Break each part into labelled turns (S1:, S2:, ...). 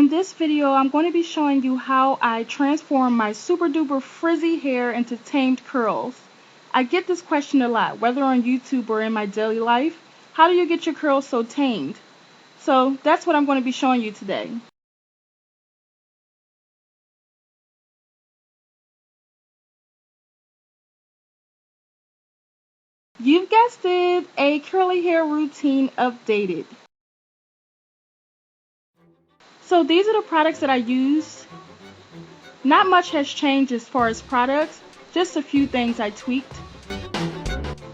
S1: In this video, I'm going to be showing you how I transform my super duper frizzy hair into tamed curls. I get this question a lot, whether on YouTube or in my daily life. How do you get your curls so tamed? So that's what I'm going to be showing you today. You've guessed it, a curly hair routine updated. So these are the products that I use. Not much has changed as far as products, just a few things I tweaked.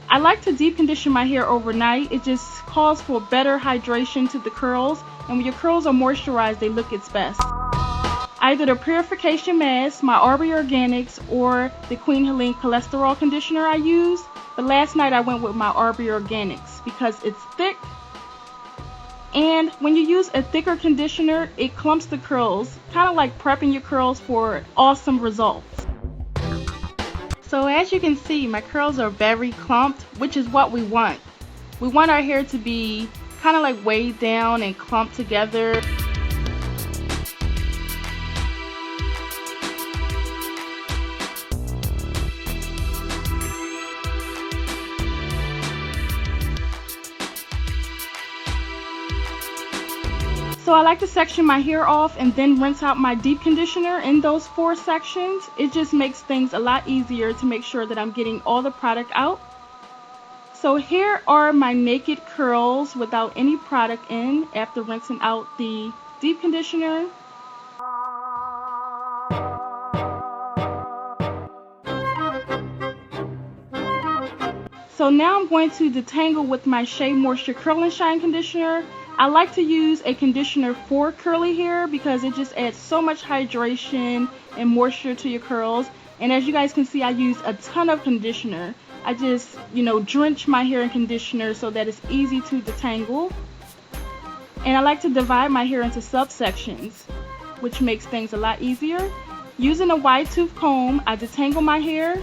S1: I like to deep condition my hair overnight. It just calls for better hydration to the curls, and when your curls are moisturized, they look its best. Either the purification mask, my Arbor Organics, or the Queen Helene cholesterol conditioner I use, but last night I went with my Arbor Organics because it's thick, and when you use a thicker conditioner, it clumps the curls, kind of like prepping your curls for awesome results. So as you can see, my curls are very clumped, which is what we want. We want our hair to be kind of like weighed down and clumped together. So I like to section my hair off and then rinse out my deep conditioner in those 4 sections. It just makes things a lot easier to make sure that I'm getting all the product out. So here are my naked curls without any product in after rinsing out the deep conditioner. So now I'm going to detangle with my Shea Moisture Curl and Shine conditioner. I like to use a conditioner for curly hair because it just adds so much hydration and moisture to your curls. And as you guys can see, I use a ton of conditioner. I just, drench my hair in conditioner so that it's easy to detangle. And I like to divide my hair into subsections, which makes things a lot easier. Using a wide tooth comb, I detangle my hair.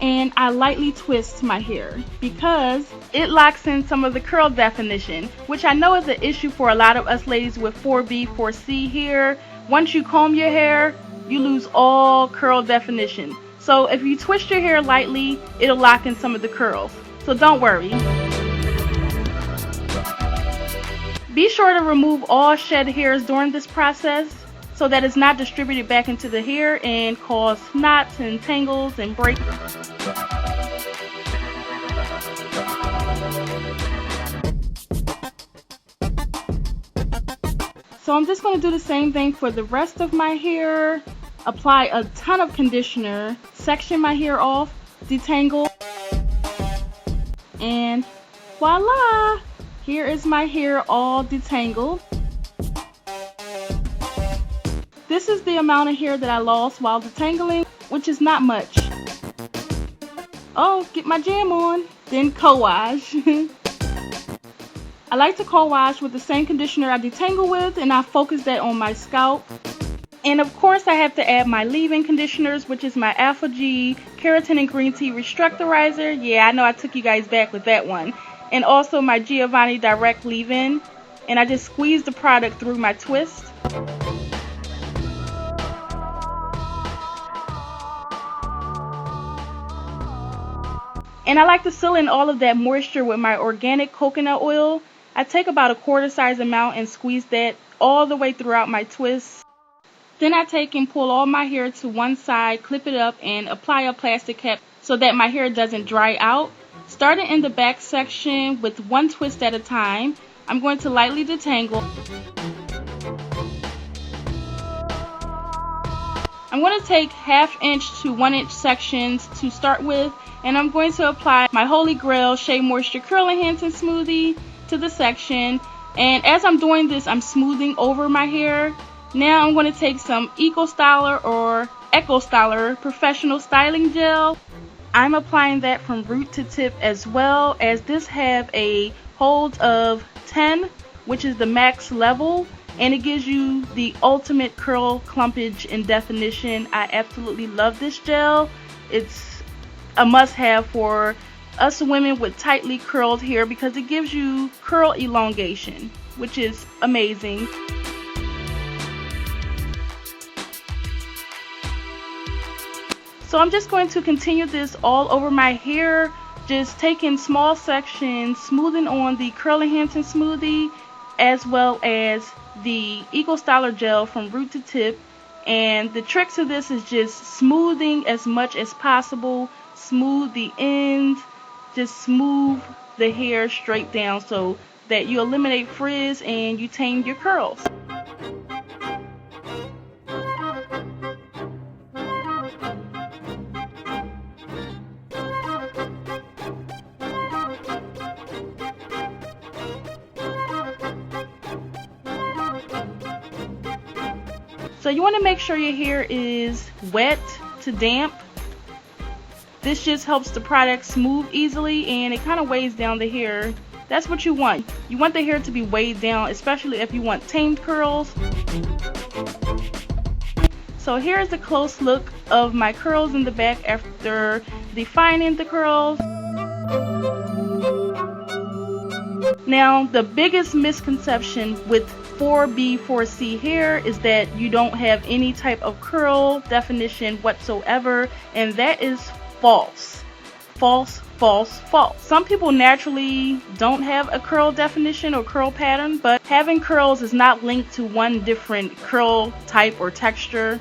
S1: And I lightly twist my hair because it locks in some of the curl definition, which I know is an issue for a lot of us ladies with 4B, 4C hair. Once you comb your hair, you lose all curl definition. So if you twist your hair lightly, it'll lock in some of the curls. So don't worry. Be sure to remove all shed hairs during this process so that it's not distributed back into the hair and cause knots and tangles and breaks. So I'm just going to do the same thing for the rest of my hair. Apply a ton of conditioner, section my hair off, detangle, and voila! Here is my hair all detangled. This is the amount of hair that I lost while detangling, which is not much. Oh, get my jam on. Then co-wash. I like to co-wash with the same conditioner I detangle with, and I focus that on my scalp. And of course I have to add my leave-in conditioners, which is my Alpha G Keratin and Green Tea Restructurizer. Yeah, I know I took you guys back with that one. And also my Giovanni Direct leave-in. And I just squeeze the product through my twist. And I like to seal in all of that moisture with my organic coconut oil. I take about a quarter size amount and squeeze that all the way throughout my twist. Then I take and pull all my hair to one side, clip it up, and apply a plastic cap so that my hair doesn't dry out. Starting in the back section with one twist at a time, I'm going to lightly detangle. I'm going to take 1/2 inch to 1 inch sections to start with, and I'm going to apply my Holy Grail Shea Moisture Curl Enhancing Smoothie to the section. And as I'm doing this, I'm smoothing over my hair. Now I'm going to take some Eco Styler or Eco Styler Professional Styling Gel. I'm applying that from root to tip as well, as this have a hold of 10, which is the max level. And it gives you the ultimate curl clumpage and definition. I absolutely love this gel. It's a must-have for us women with tightly curled hair because it gives you curl elongation, which is amazing. So I'm just going to continue this all over my hair, just taking small sections, smoothing on the curl enhancing smoothie, as well as the Eco Styler gel from root to tip. And the trick to this is just smoothing as much as possible, smooth the ends, just smooth the hair straight down so that you eliminate frizz and you tame your curls. So you want to make sure your hair is wet to damp. This just helps the product smooth easily, and it kind of weighs down the hair. That's what you want. You want the hair to be weighed down, especially if you want tamed curls. So here's a close look of my curls in the back after defining the curls. Now, the biggest misconception with 4B, 4C hair is that you don't have any type of curl definition whatsoever, and that is false. False, false, false. Some people naturally don't have a curl definition or curl pattern, but having curls is not linked to one different curl type or texture.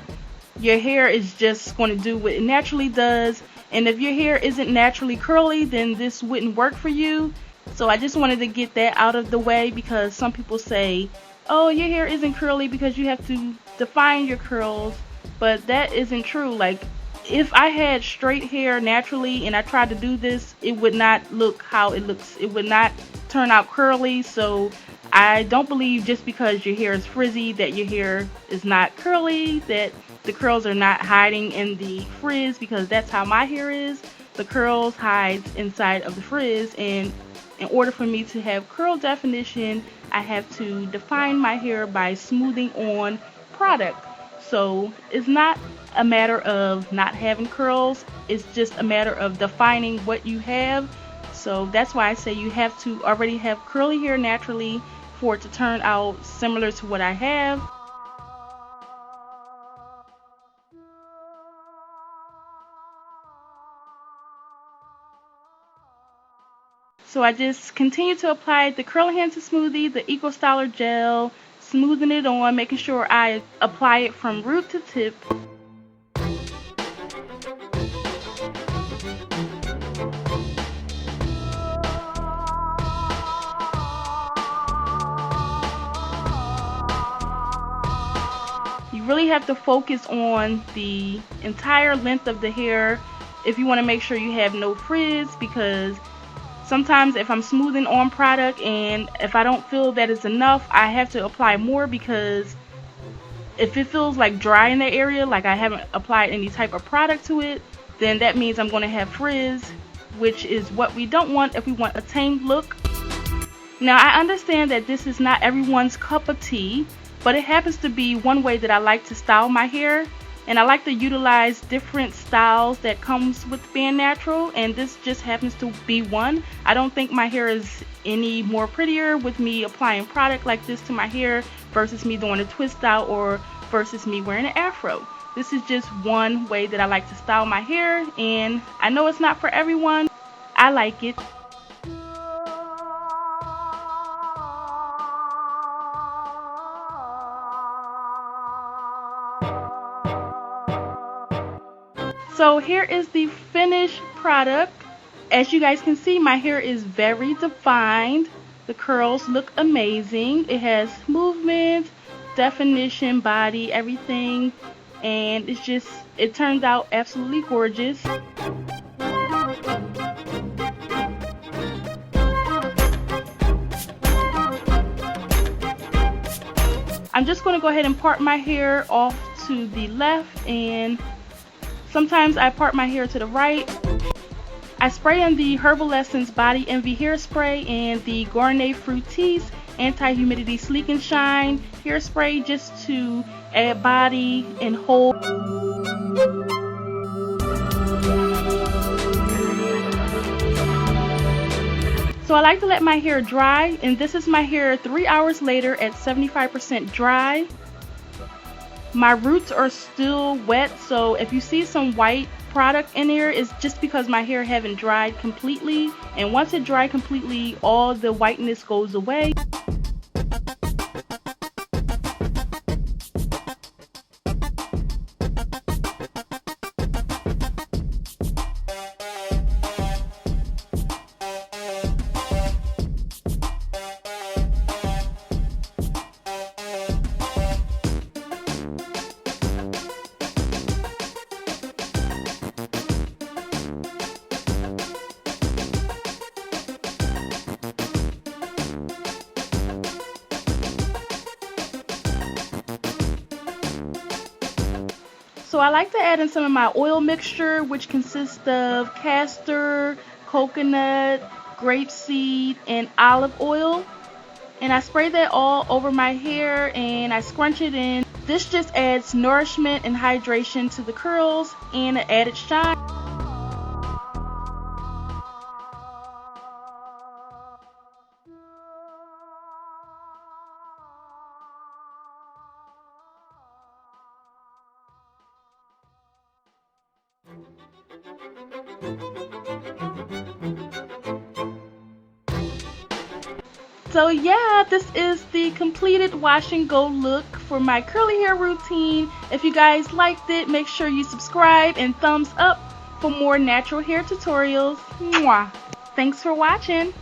S1: Your hair is just going to do what it naturally does, and if your hair isn't naturally curly, then this wouldn't work for you. So I just wanted to get that out of the way, because some people say, oh, your hair isn't curly because you have to define your curls, but that isn't true. Like, if I had straight hair naturally and I tried to do this, it would not look how it looks. It would not turn out curly. So I don't believe just because your hair is frizzy that your hair is not curly, that the curls are not hiding in the frizz, because that's how my hair is. The curls hide inside of the frizz, and in order for me to have curl definition, I have to define my hair by smoothing on product. So it's not a matter of not having curls, it's just a matter of defining what you have. So that's why I say you have to already have curly hair naturally for it to turn out similar to what I have. So I just continue to apply the curl enhancer smoothie, the Eco Styler gel, smoothing it on, making sure I apply it from root to tip. You really have to focus on the entire length of the hair if you want to make sure you have no frizz, because sometimes if I'm smoothing on product and if I don't feel that it's enough, I have to apply more, because if it feels like dry in that area, like I haven't applied any type of product to it, then that means I'm going to have frizz, which is what we don't want if we want a tamed look. Now, I understand that this is not everyone's cup of tea, but it happens to be one way that I like to style my hair. And I like to utilize different styles that comes with being natural, and this just happens to be one. I don't think my hair is any more prettier with me applying product like this to my hair versus me doing a twist style or versus me wearing an afro. This is just one way that I like to style my hair, and I know it's not for everyone. I like it. So here is the finished product. As you guys can see, my hair is very defined. The curls look amazing. It has movement, definition, body, everything, and it turns out absolutely gorgeous. I'm just going to go ahead and part my hair off to the left, and sometimes I part my hair to the right. I spray in the Herbal Essence Body Envy Hairspray and the Gourmet Fructis Anti-Humidity Sleek and Shine Hairspray, just to add body and hold. So I like to let my hair dry, and this is my hair 3 hours later at 75% dry. My roots are still wet, so if you see some white product in here is just because my hair haven't dried completely, and once it dried completely, all the whiteness goes away. So I like to add in some of my oil mixture, which consists of castor, coconut, grapeseed, and olive oil. And I spray that all over my hair and I scrunch it in. This just adds nourishment and hydration to the curls and an added shine. So yeah, this is the completed wash and go look for my curly hair routine. If you guys liked it, make sure you subscribe and thumbs up for more natural hair tutorials. Mwah! Thanks for watching.